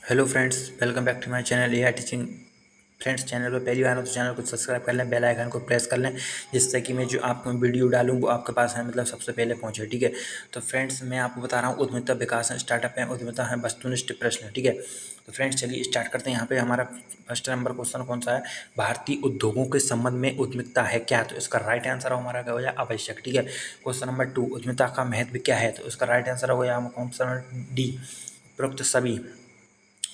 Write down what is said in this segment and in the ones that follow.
Hello friends, welcome back to my channel AI teaching. Friends, channel पर पहली बार हो तो चैनल को सब्सक्राइब कर लें, बेल आइकन को प्रेस कर लें, जिससे कि मैं जो आपको वीडियो डालूं वो आपके पास है, मतलब सबसे पहले पहुंचे। ठीक है। तो फ्रेंड्स, मैं आपको बता रहा हूँ उद्यमिता विकास है, स्टार्टअप है, उद्यमिता है, वस्तुनिष्ठ प्रश्न। ठीक है। तो फ्रेंड्स, चलिए स्टार्ट करते हैं। यहाँ पे हमारा फर्स्ट नंबर क्वेश्चन कौन सा है? भारतीय उद्योगों के संबंध में उद्यमिता है क्या? तो इसका राइट आंसर हमारा क्या हो जाए? आवश्यक। ठीक है। क्वेश्चन नंबर 2, उद्यमिता का महत्व क्या है? तो इसका राइट आंसर हो जाए ऑप्शन डी, उपरोक्त सभी।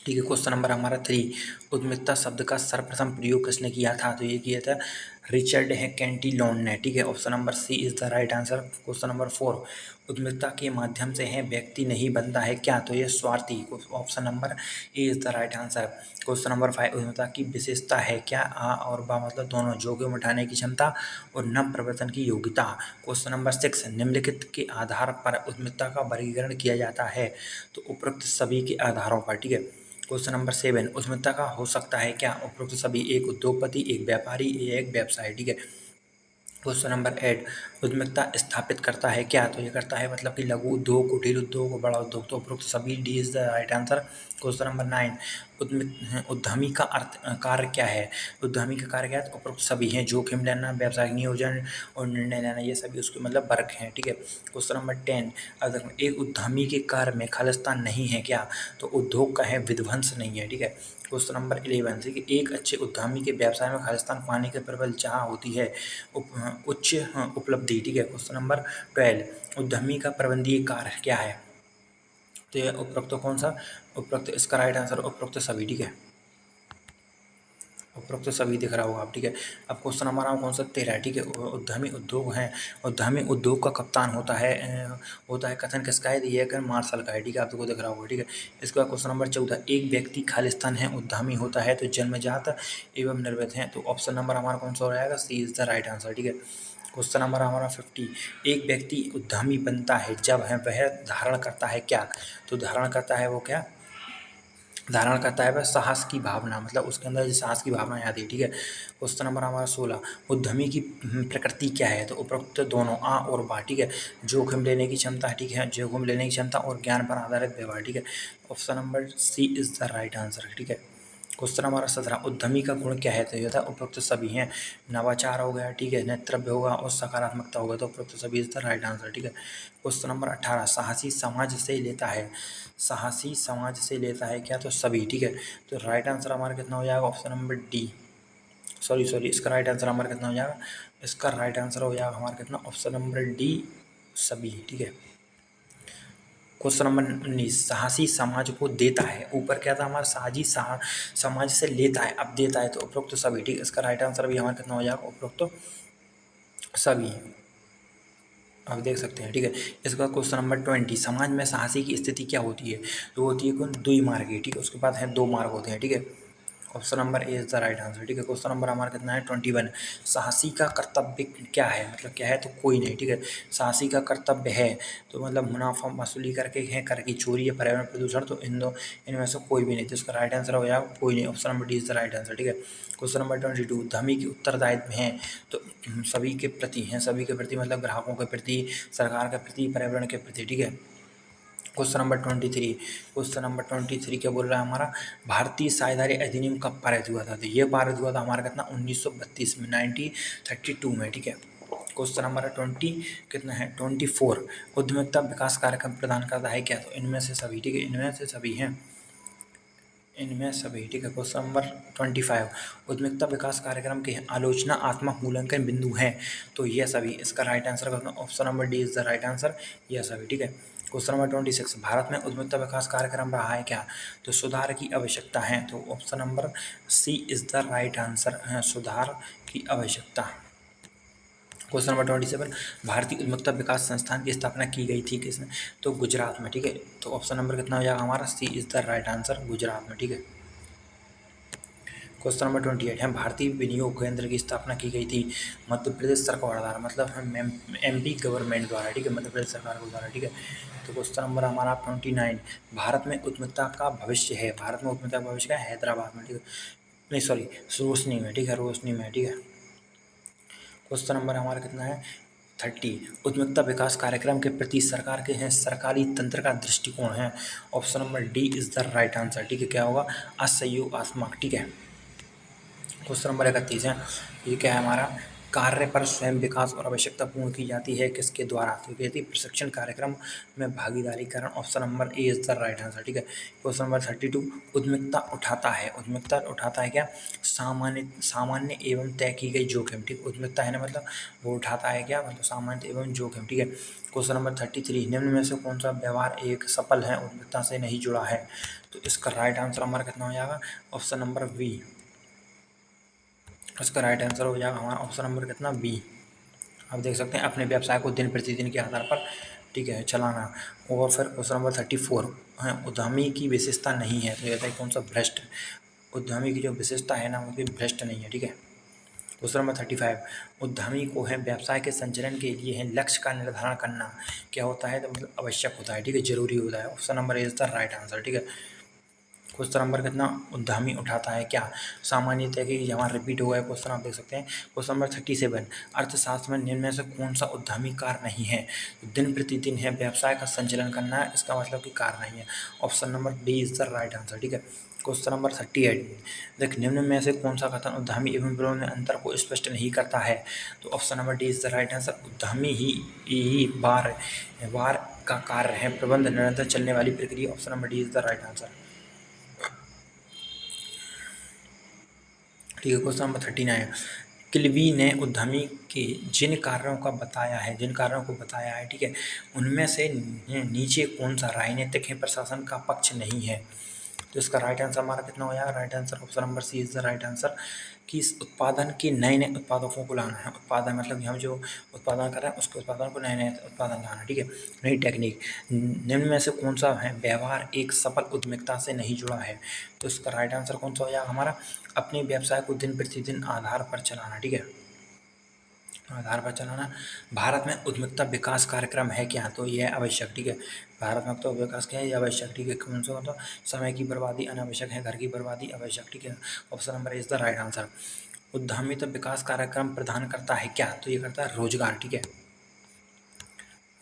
ठीक है। क्वेश्चन नंबर हमारा 3, उद्यमिता शब्द का सर्वप्रथम प्रयोग किसने किया था? तो ये किया था रिचर्ड है कैंटिलोन ने। ठीक है। Option number C is the right answer. Question number 4, उद्यमिता के माध्यम से है व्यक्ति नहीं बनता है क्या? तो ये स्वार्थी। Option number A is the right answer. Question number 5, उद्यमिता की विशेषता है क्या? आ और बा मतलब दोनों, जोखिम उठाने की क्षमता और नव प्रवर्तन की योग्यता। क्वेश्चन नंबर 6, निम्नलिखित के आधार पर उद्यमिता का वर्गीकरण किया जाता है? तो उपरोक्त सभी के आधारों पर। ठीक है। क्वेश्चन नंबर 7, उद्यमिता का हो सकता है क्या? उपरोक्त सभी, एक उद्योगपति, एक व्यापारी, एक व्यवसाय। ठीक है। क्वेश्चन नंबर 8, उद्यमिता स्थापित करता है क्या? तो ये करता है मतलब कि लघु उद्योग, कुटीर उद्योग और बड़ा उद्योग। तो उपरोक्त सभी, D is the right answer. Question number 9, उद्यमी का अर्थ कार्य क्या है? उद्यमी का कार्य क्या है? तो उपरोक्त सभी हैं, जोखिम लेना, व्यावसायिक नियोजन और निर्णय लेना, ये सभी उसके मतलब वर्ग हैं। ठीक है। क्वेश्चन नंबर 10, अगर एक उद्यमी के कार्य में खालिस्तान नहीं है क्या? तो उद्योग का है, विध्वंस नहीं है। ठीक है। क्वेश्चन नंबर 11, देखिए एक अच्छे उद्यमी के व्यवसाय में खालिस्तान पाने के प्रबल चाह होती है, उच्च उपलब्धि। ठीक है। क्वेश्चन नंबर 12, उद्यमी का प्रबंधीय कार्य क्या है? तो ये उपरोक्त कौन सा? उपरोक्त, इसका राइट आंसर उपरोक्त सभी। ठीक है। उपरोक्त सभी दिख रहा होगा आप। ठीक है। अब क्वेश्चन हमारा कौन सा? 13 है। ठीक है। उद्यमी उद्योग है, उद्यमी उद्योग का कप्तान होता है कथन किसका है? ये कथन मार्शल का है। ठीक है। आपको दिख रहा होगा। ठीक है। इसके बाद क्वेश्चन नंबर 14, एक व्यक्ति खालिस्तान है, उद्यमी होता है तो जन्मजात एवं निर्मित है। तो ऑप्शन नंबर हमारा कौन सा हो जाएगा? सी इज द राइट आंसर। ठीक है। क्वेश्चन नंबर हमारा 50, एक व्यक्ति उद्यमी बनता है जब है वह धारण करता है क्या? तो धारण करता है वो क्या? धारण करता है वह साहस की भावना, मतलब उसके अंदर जो साहस की भावना आती है। ठीक है। क्वेश्चन नंबर हमारा 16, उद्यमी की प्रकृति क्या है? तो उपरोक्त दोनों, आ और बा। ठीक है। जोखिम लेने की क्षमता। ठीक है। जोखिम लेने की क्षमता और ज्ञान पर आधारित व्यवहार। ठीक है। Option number C is the right answer. ठीक है। क्वेश्चन हमारा 17, उद्यमी का गुण क्या है? तो यह था उपरोक्त सभी हैं, नवाचार हो गया। ठीक है। नेतृत्व होगा और सकारात्मकता होगा। तो उपरोक्त सभी इज द राइट आंसर। ठीक है। क्वेश्चन नंबर 18, साहसी समाज से लेता है, साहसी समाज से लेता है क्या? तो सभी। ठीक है। तो राइट आंसर हमारा कितना हो जाएगा? ऑप्शन नंबर डी, सॉरी इसका राइट आंसर हमारा कितना हो जाएगा? इसका राइट आंसर हो जाएगा हमारा कितना? ऑप्शन नंबर डी, सभी। ठीक है। क्वेश्चन नंबर 19, साहसी समाज को देता है, ऊपर क्या था हमारा? समाज से लेता है, अब देता है तो उपरोक्त सभी। ठीक है। इसका राइट आंसर भी हमारा कितना हो जाएगा? उपरोक्त सभी। आप देख सकते हैं। ठीक है। इसका क्वेश्चन नंबर 20, समाज में साहसी की स्थिति क्या होती है? तो होती है कौन? दुई मार्ग की। ठीक है। उसके बाद है दो मार्ग होते हैं। ठीक है। Option number A is the right answer. ठीक है। क्वेश्चन नंबर हमारा कितना है? 21, साहसी का कर्तव्य क्या है? मतलब क्या है? तो कोई नहीं। ठीक है। साहसी का कर्तव्य है तो मतलब मुनाफा वसूली करके है, कर की चोरी या पर्यावरण प्रदूषण, तो इनमें से कोई भी नहीं। तो इसका राइट आंसर हो जाएगा कोई नहीं। Option number D is the right answer. ठीक है। क्वेश्चन नंबर 22, धमी की उत्तरदायित्व हैं, तो सभी के प्रति हैं, सभी के प्रति मतलब ग्राहकों के प्रति, सरकार के प्रति, पर्यावरण के प्रति। ठीक है। क्वेश्चन नंबर 23 क्या बोल रहा है हमारा? भारतीय साझेदारी अधिनियम कब पारित हुआ था? तो ये पारित हुआ था हमारा कितना? 1932 में, 1932 में। ठीक है। क्वेश्चन नंबर 20 कितना है? 24, उद्यमिता विकास कार्यक्रम प्रदान करता है क्या? तो इनमें से सभी। ठीक है। इनमें से सभी हैं, इनमें सभी। ठीक है। क्वेश्चन नंबर 25, उद्यमिता विकास कार्यक्रम के आलोचनात्मक मूल्यांकन बिंदु हैं, तो यह सभी। इसका राइट आंसर करना option number D is the right answer, यह सभी। ठीक है। क्वेश्चन नंबर 26, भारत में उद्यमिता विकास कार्यक्रम रहा है क्या? तो सुधार की आवश्यकता है, तो option number C is the right answer है, सुधार की आवश्यकता। क्वेश्चन नंबर 27, भारतीय उद्यमिता विकास संस्थान की स्थापना की गई थी किसने? तो गुजरात में। ठीक है। तो ऑप्शन नंबर कितना हो जाएगा हमारा? C is the right answer, Gujarat में। ठीक है। क्वेश्चन नंबर 28 है, भारतीय विनियोग केंद्र की स्थापना की गई थी मध्य प्रदेश सरकार द्वारा, मतलब एमपी गवर्नमेंट द्वारा। ठीक है। मध्य प्रदेश सरकार के द्वारा। ठीक है। तो क्वेश्चन नंबर हमारा 29, भारत में उद्यमिता का भविष्य है, भारत में उद्यमिता का भविष्य का हैदराबाद में। ठीक है। नहीं सॉरी, रोशनी में। ठीक है। रोशनी में। ठीक है। क्वेश्चन नंबर हमारा कितना है? 30 उद्यमिता विकास कार्यक्रम के प्रति सरकार के हैं सरकारी तंत्र का दृष्टिकोण है। Option number D is the right answer. ठीक है, क्या होगा? असहयोग आत्मक। ठीक है, क्वेश्चन नंबर 31 है, ये क्या है हमारा? कार्य पर स्वयं विकास और आवश्यकता पूर्ण की जाती है किसके द्वारा? तो कहती है प्रशिक्षण कार्यक्रम में भागीदारी करण। Option number A is the right answer. ठीक है, क्वेश्चन नंबर 32 उद्यमिता उठाता है। उद्यमिता उठाता है क्या? सामान्य सामान्य एवं तय की गई जोखिम। ठीक, उद्यमिता है ना, मतलब वो उठाता है क्या? मतलब सामान्य एवं जोखिम। ठीक है, क्वेश्चन नंबर 33 निम्न में से कौन सा व्यवहार एक सफल है उद्यमिता से नहीं जुड़ा है? तो इसका राइट आंसर हमारा कितना हो जाएगा? Option number B. इसका राइट आंसर हो जाएगा हमारा ऑप्शन नंबर कितना? बी। आप देख सकते हैं अपने व्यवसाय को दिन प्रतिदिन के आधार पर, ठीक है, चलाना। और फिर क्वेश्चन नंबर 34 है, उद्यमी की विशेषता नहीं है। तो ये है कौन सा? भ्रष्ट। उद्यमी की जो विशेषता है ना, वो भ्रष्ट नहीं है। ठीक है, क्वेश्चन नंबर 35 उद्यमी को है व्यवसाय के संचालन के लिए है लक्ष्य का निर्धारण करना क्या होता है? तो मतलब आवश्यक होता है। ठीक है, जरूरी होता है। Option number is the right answer. ठीक है, क्वेश्चन नंबर कितना? उद्यमी उठाता है क्या? सामान्यतः कि यहाँ रिपीट हुआ है क्वेश्चन, आप देख सकते हैं। क्वेश्चन नंबर 37 अर्थशास्त्र में निम्न में से कौन सा उद्यमी कार्य नहीं है? दिन प्रतिदिन है व्यवसाय का संचालन करना है, इसका मतलब कि कार्य नहीं है। Option number D is the right answer. ठीक है, क्वेश्चन नंबर 38 देख निम्न में से कौन सा कथन उद्यमी एवं विरोध में अंतर को स्पष्ट नहीं करता है? तो option number D is the right answer. उद्यमी ही बार वार का कार्य है, प्रबंध निरंतर चलने वाली प्रक्रिया। Option number D is the right answer. ठीक है, क्वेश्चन नंबर 39 किल्वी ने उद्यमी के जिन कार्यों का बताया है, जिन कार्यों को बताया है, ठीक है, उनमें से नीचे कौन सा राजनीतिक है प्रशासन का पक्ष नहीं है? तो इसका राइट आंसर हमारा कितना हो जाएगा? Right answer option number C is the right answer. कि इस उत्पादन के नए नए उत्पादकों को लाना है। उत्पादन मतलब हम जो उत्पादन कर रहे हैं उसके उत्पादन को नए नए उत्पादन लाना। ठीक है, नई टेक्निक। निम्न में से कौन सा है व्यवहार एक सफल उद्यमिता से नहीं जुड़ा है? तो इसका राइट आंसर कौन सा हो जाएगा हमारा? अपने व्यवसाय को दिन प्रतिदिन आधार पर चलाना। ठीक है, आधार पर चलाना। भारत में उद्यमिता विकास कार्यक्रम है क्या? तो यह आवश्यक। ठीक है, भारत में तो विकास क्या है? ये आवश्यक। ठीक है, कौन सा? मतलब समय की बर्बादी अनावश्यक है, घर की बर्बादी आवश्यक। ठीक है, option number is the right answer. उद्यमिता विकास कार्यक्रम प्रदान करता है क्या? तो ये करता है रोजगार। ठीक है,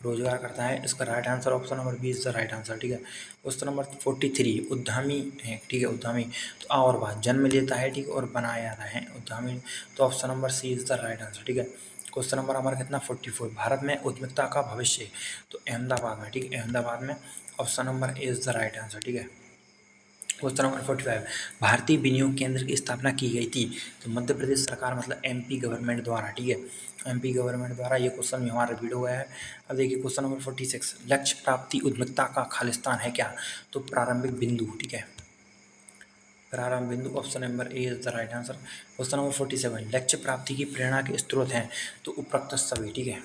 रोजगार करता है। इसका right answer option number B is the right answer. ठीक है, क्वेश्चन नंबर 43 उद्यमी है। ठीक है, उद्यमी तो और बात जन्म लेता है, ठीक है, और बनाया जाता है उद्यमी। तो option number C is the right answer. ठीक है, क्वेश्चन नंबर हमारा कितना? 44 भारत में उद्यमिता का भविष्य तो अहमदाबाद में। ठीक है, अहमदाबाद में। Option number A is the right answer. ठीक है, क्वेश्चन नंबर 45 भारतीय विनियोग केंद्र की स्थापना की गई थी तो मध्य प्रदेश सरकार मतलब एमपी गवर्नमेंट द्वारा। ठीक है, एमपी गवर्नमेंट द्वारा। ये क्वेश्चन भी हमारा रिपीट हो गया है। अब देखिए क्वेश्चन नंबर 46 लक्ष्य प्राप्ति उद्यमिता का खालिस्तान है क्या? तो प्रारंभिक बिंदु। ठीक है, प्रारंभ बिंदु। Option number A is the right answer. Question number 47 लक्ष्य प्राप्ति की प्रेरणा के स्रोत हैं तो उपरोक्त सभी। ठीक है,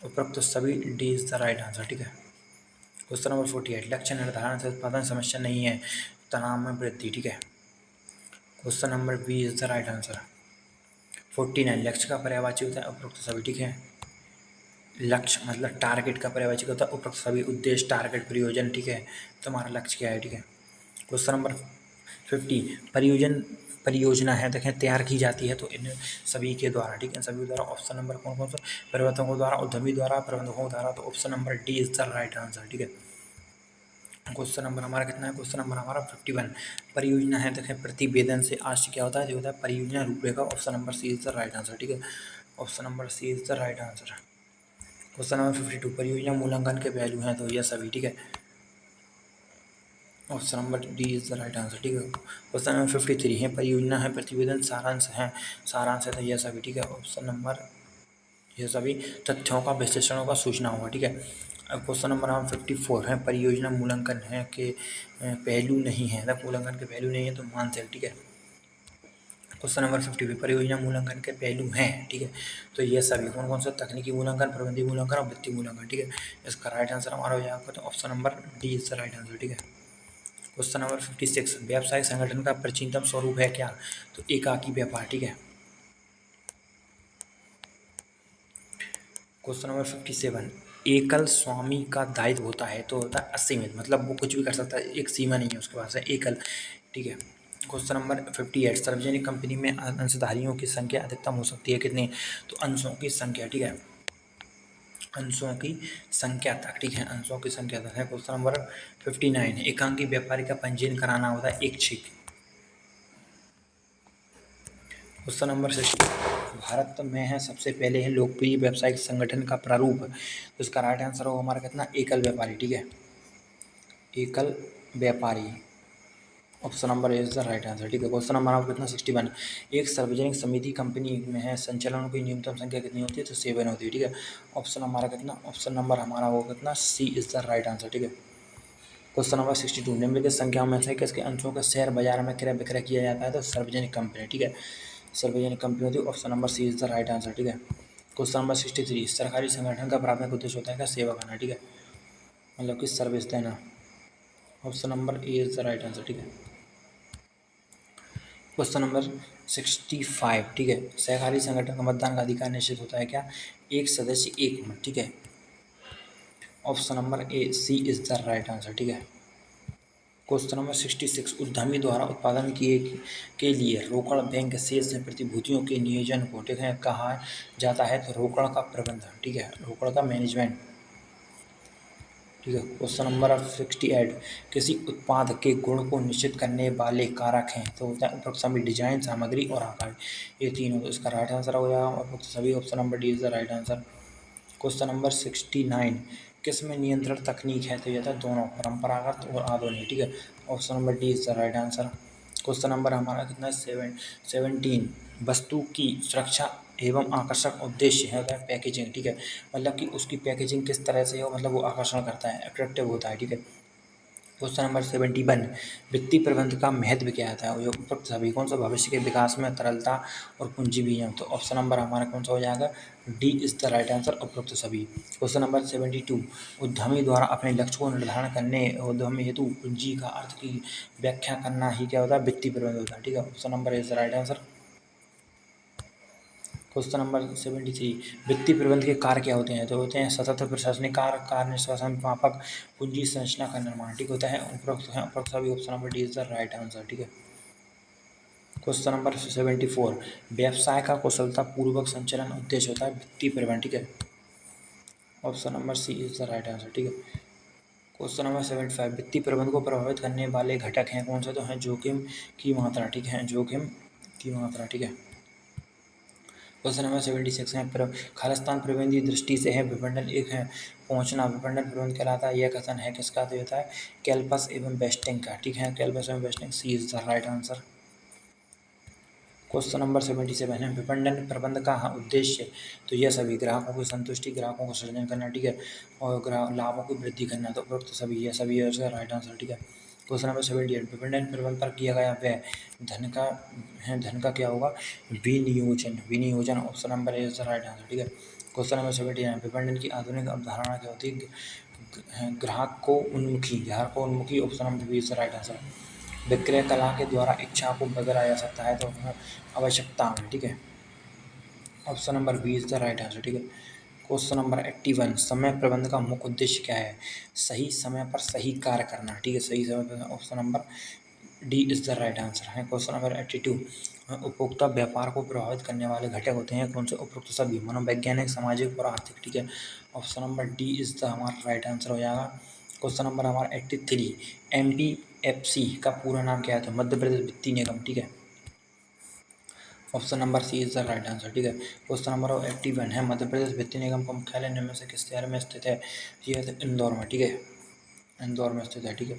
उपरोक्त सभी D is the right answer. ठीक है, क्वेश्चन नंबर 48 लक्ष्य निर्धारण से उत्पादन समस्या नहीं है, तनाव में वृद्धि। ठीक है, question number B is the right answer. 49 लक्ष्य का पर्यायवाची होता है उपरोक्त सभी। ठीक है, लक्ष्य मतलब टारगेट का पर्यायवाची होता है उपरोक्त सभी, उद्देश्य, टारगेट, प्रयोजन। ठीक है, तो हमारा लक्ष्य क्या है? ठीक है, क्वेश्चन नंबर 50 परियोजना है, देखें तैयार की जाती है तो इन सभी के द्वारा। ठीक है, सभी द्वारा। ऑप्शन नंबर कौन कौन सा? प्रवर्तकों द्वारा, उद्यमी द्वारा, प्रबंधकों द्वारा। तो option number D is the right answer. ठीक है, क्वेश्चन नंबर हमारा कितना है? क्वेश्चन नंबर हमारा 51 परियोजना है, देखें प्रतिवेदन से आज क्या होता है? जो होता है परियोजना रूपरेखा। Option number C is the right answer. ठीक है, option number C is the right answer. Question number 52 परियोजना मूल्यांकन के पहलू हैं तो यह सभी। ठीक है, option number D is the right answer. ठीक है, क्वेश्चन नंबर 53 है परियोजना है प्रतिवेदन सारांश है, सारांश है तो यह सभी। ठीक है, ऑप्शन नंबर ये सभी तथ्यों का विश्लेषणों का सूचना होगा। ठीक है, अब क्वेश्चन नंबर हम 54 है परियोजना मूल्यांकन है के पहलू नहीं है, अगर मूल्यांकन के पहलू नहीं है तो मान से। ठीक है, क्वेश्चन नंबर 55 परियोजना मूल्यांकन के पहलू हैं। ठीक है, तो ये सभी कौन कौन से? तकनीकी मूल्यांकन, प्रबंधीय मूल्यांकन और वित्तीय मूल्यांकन। ठीक है, इसका राइट आंसर हमारा हो जाएगा तो option number D is the right answer. ठीक है, क्वेश्चन नंबर 56 व्यावसायिक संगठन का प्राचीनतम स्वरूप है क्या? तो एकाकी व्यापार। ठीक है, क्वेश्चन नंबर 57 एकल स्वामी का दायित्व होता है तो होता है असीमित, मतलब वो कुछ भी कर सकता है, एक सीमा नहीं है उसके पास है, एकल। ठीक है, क्वेश्चन नंबर 58 सार्वजनिक कंपनी में अंशधारियों की संख्या अधिकतम हो सकती है कितनी? तो अंशों की संख्या। ठीक है, अंशों की संख्या तक, ठीक है, अंशों की संख्या तक है। क्वेश्चन नंबर 59, एकांकी व्यापारी का पंजीयन कराना होता है ऐच्छिक। क्वेश्चन नंबर 60, भारत में है सबसे पहले है लोकप्रिय व्यावसायिक संगठन का प्रारूप, तो इसका राइट आंसर होगा हमारा कितना, एकल व्यापारी, ठीक है, एकल व्यापारी। Option number is the right answer, ठीक है। क्वेश्चन नंबर आपको कितना, 61, एक सार्वजनिक समिति कंपनी में है संचालनों की न्यूनतम संख्या कितनी होती है, तो 7 होती है, ठीक है। ऑप्शन हमारा कितना, ऑप्शन नंबर हमारा होगा कितना, सी इज द राइट आंसर, ठीक है। क्वेश्चन नंबर 62, निम्नलिखित संख्याओं में से किसके अंशों का शेयर बाजार में क्रय विक्रय किया जाता है, तो सार्वजनिक कंपनी, ठीक है, सार्वजनिक कंपनी होती है। Option number C is the right answer, ठीक है। क्वेश्चन नंबर 63, सरकारी संगठन का प्राथमिक उद्देश्य होता है क्या, सेवा करना, ठीक है, मतलब कि सर्विस देना। Option number A is the right answer, ठीक है। क्वेश्चन नंबर 65, ठीक है, सहकारी संगठन का मतदान का अधिकार निश्चित होता है क्या, एक सदस्य एक मत, ठीक है। Option number A C is the right answer, ठीक है। क्वेश्चन नंबर 66, उद्यमी द्वारा उत्पादन किए के लिए रोकड़ बैंक शेष प्रतिभूतियों के नियोजन को, ठीक है, कहा जाता है, तो रोकड़ का प्रबंधन, ठीक है, रोकड़ का मैनेजमेंट, ठीक है। क्वेश्चन नंबर 68, किसी उत्पाद के गुण को निश्चित करने वाले कारक हैं, तो होता है उपरोक्त सभी, डिजाइन, सामग्री और आकार, ये तीनों, तो इसका राइट आंसर हो जाएगा उपरोक्त सभी। Option number D is the right answer. Question number 69, किस में नियंत्रण तकनीक है, तो यह था दोनों, परंपरागत और आधुनिक, ठीक है। Option number D is the right answer. Question number हमारा कितना है, 17, वस्तु की सुरक्षा एवं आकर्षक उद्देश्य है वह पैकेजिंग, ठीक है, मतलब कि उसकी पैकेजिंग किस तरह से हो, मतलब वो आकर्षण करता है, अट्रैक्टिव होता है, ठीक है। क्वेश्चन नंबर 71, वित्तीय प्रबंध का महत्व क्या आता है, उपरोक्त सभी कौन सा भविष्य के विकास में तरलता और पूंजी भी है, तो ऑप्शन नंबर हमारा कौन सा हो जाएगा, D is the right answer, उपरोक्त सभी। क्वेश्चन नंबर 72, उद्यमी द्वारा अपने लक्ष्य को निर्धारण करने उद्यमी हेतु पूंजी का अर्थ की व्याख्या करना ही क्या होता है, वित्तीय प्रबंध होता है, ठीक है। Option number is the right answer. Question number 73, वित्तीय प्रबंध के कार्य क्या होते हैं, तो होते हैं सतत प्रशासनिक कार्य, कार्य निष्पादन, मापक, पूंजी संरचना का निर्माण, ठीक होता है, उपरोक्त सभी। Option number D is the right answer, ठीक है। क्वेश्चन नंबर 74, व्यवसाय का कुशलतापूर्वक संचालन उद्देश्य होता है वित्तीय प्रबंधन, ठीक है। Option number C is the right answer, ठीक है। क्वेश्चन नंबर 75, वित्तीय प्रबंधन को प्रभावित करने वाले घटक हैं कौन से, तो हैं जोखिम की मात्रा, ठीक है, जोखिम की मात्रा, ठीक है। क्वेश्चन नंबर 76 है, खालिस्तान प्रबंधीय दृष्टि से है विपणन एक है पहुंचना, विपणन प्रबंध कहलाता है, यह कथन है किसका, तो होता है कैल्पस एवं वेस्टिंग का, ठीक है, कैल्पस एवं वेस्टिंग, C is the right answer. Question number 77 है, विपणन प्रबंध का उद्देश्य, तो यह सभी ग्राहकों की संतुष्टि, ग्राहकों को सृजन करना, ठीक है, और लाभों की वृद्धि करना, तो उपरोक्त सभी, यह सभी है उसका राइट आंसर, ठीक है। क्वेश्चन नंबर 78, विपणन प्रबंध पर किया गया व्यय धन का है, धन का क्या होगा, विनियोजन, विनियोजन, option number is the right answer, ठीक है। क्वेश्चन नंबर 79, विपणन की आधुनिक अवधारणा क्या होती है, ग्राहक को उन्मुखी, option number B is the right answer. विक्रय कला के द्वारा इच्छा को बदला जा सकता है, तो आवश्यकता में, ठीक है, option number B is the right answer, ठीक है। क्वेश्चन नंबर 81, समय प्रबंधन का मुख्य उद्देश्य क्या है, सही समय पर सही कार्य करना, ठीक है, सही समय पर, option number D is the right answer है। क्वेश्चन नंबर 82, उपभोक्ता व्यापार को प्रभावित करने वाले घटक होते हैं कौन से, उपरोक्त सभी, मनोवैज्ञानिक, सामाजिक और आर्थिक, ठीक है। Option number D is the हमारा राइट आंसर हो जाएगा। क्वेश्चन नंबर हमारा 83, MPFC का पूरा नाम क्या है, तो मध्य प्रदेश वित्तीय निगम, ठीक है। Option number C is the right answer, ठीक है। क्वेश्चन नंबर 81 है, मध्य प्रदेश वित्तीय निगम का मुख्यालय निम्न में से किस शहर में स्थित है, ये है इंदौर में, ठीक है, इंदौर में स्थित है, ठीक है।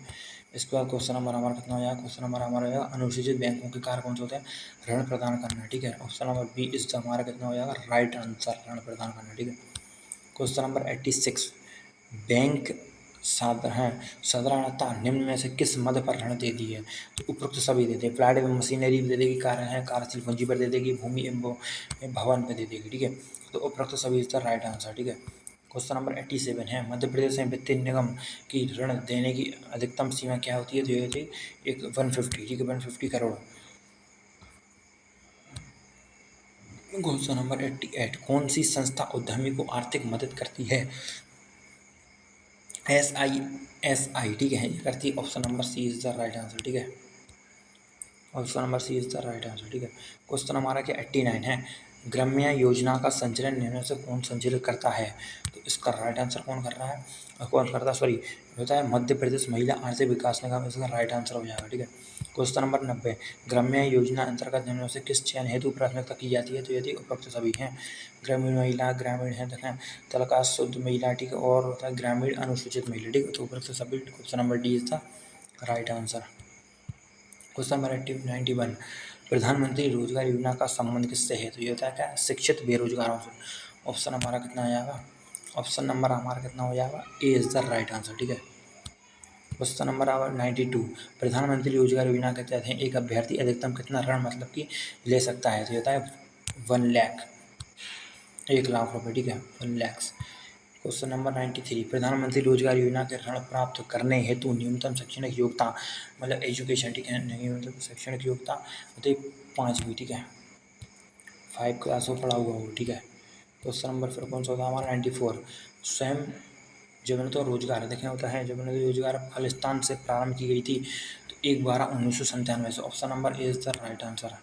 इसके बाद क्वेश्चन नंबर हमारा कितना हो जाएगा, क्वेश्चन नंबर हमारा हो जाएगा, अनुसूचित बैंकों के कार्य कौन से होते हैं, ऋण प्रदान करना, ठीक है। Option number B is the हमारा कितना हो जाएगा, राइट आंसर, ऋण प्रदान करना, ठीक है। क्वेश्चन नंबर 86, बैंक साधारणतः निम्न में से किस मद पर ऋण देती है, तो उपरोक्त सभी देते हैं, प्लांट एवं मशीनरी दे देगी, कार्य है कार्यशील पूंजी पर दे देगी, भूमि एवं भवन पर दे देगी, ठीक है, तो उपरोक्त सभी इसका राइट आंसर, ठीक है। क्वेश्चन नंबर 87 है, मध्य प्रदेश में वित्तीय निगम की ऋण देने की अधिकतम सीमा क्या होती है, तो ये होती है एक 150, ठीक है, 150 करोड़। क्वेश्चन नंबर 88, कौन सी संस्था उद्यमी को आर्थिक मदद करती है, SISI, ठीक है, ये करती है, option number C is the right answer, ठीक है, option number C is the right answer, ठीक है। क्वेश्चन हमारा क्या 89 है, ग्राम्य योजना का संचालन निम्न से कौन संचालित करता है? तो इसका राइट आंसर कौन कर रहा है, कौन करता है, सॉरी होता है मध्य प्रदेश महिला आर्थिक विकास निगम, इसका राइट आंसर हो जाएगा। ठीक है, क्वेश्चन नंबर 90, ग्राम्य योजना अंतर्गत निम्न से किस चयन हेतु प्राथमिकता की जाती है? तो यदि उपरोक्त सभी हैं, ग्रामीण महिला, ग्रामीण है देखें तलका शुद्ध महिला, ठीक है, और होता है ग्रामीण अनुसूचित महिला, ठीक है, तो उपरोक्त सभी, question number D is the right answer. Question number 91, प्रधानमंत्री रोजगार योजना का संबंध किससे है? तो ये होता है क्या, शिक्षित बेरोजगारों से। ऑप्शन हमारा कितना आ जाएगा, ऑप्शन नंबर हमारा कितना हो जाएगा, ए इज द राइट आंसर। ठीक है, क्वेश्चन नंबर 92, प्रधानमंत्री रोजगार योजना के तहत एक अभ्यर्थी अधिकतम कितना ऋण मतलब कि ले सकता है? तो ये होता है 1 लाख, 1 लाख रुपये। ठीक है, 1 लाख। क्वेश्चन नंबर 93, प्रधानमंत्री रोजगार योजना के ऋण प्राप्त करने हेतु न्यूनतम शैक्षणिक योग्यता मतलब एजुकेशन, ठीक है, न्यूनतम शैक्षणिक योग्यता होती है 5वीं, ठीक है, 5 क्लास में पढ़ा हुआ हो। ठीक है, क्वेश्चन नंबर फिर कौन सा होता है हमारा 94, स्वयं जबरदस्त रोजगार देखें होता है जबरदस्त रोजगार खालिस्तान से प्रारंभ की गई थी तो 1/12/1997 से। Option number A is the right answer.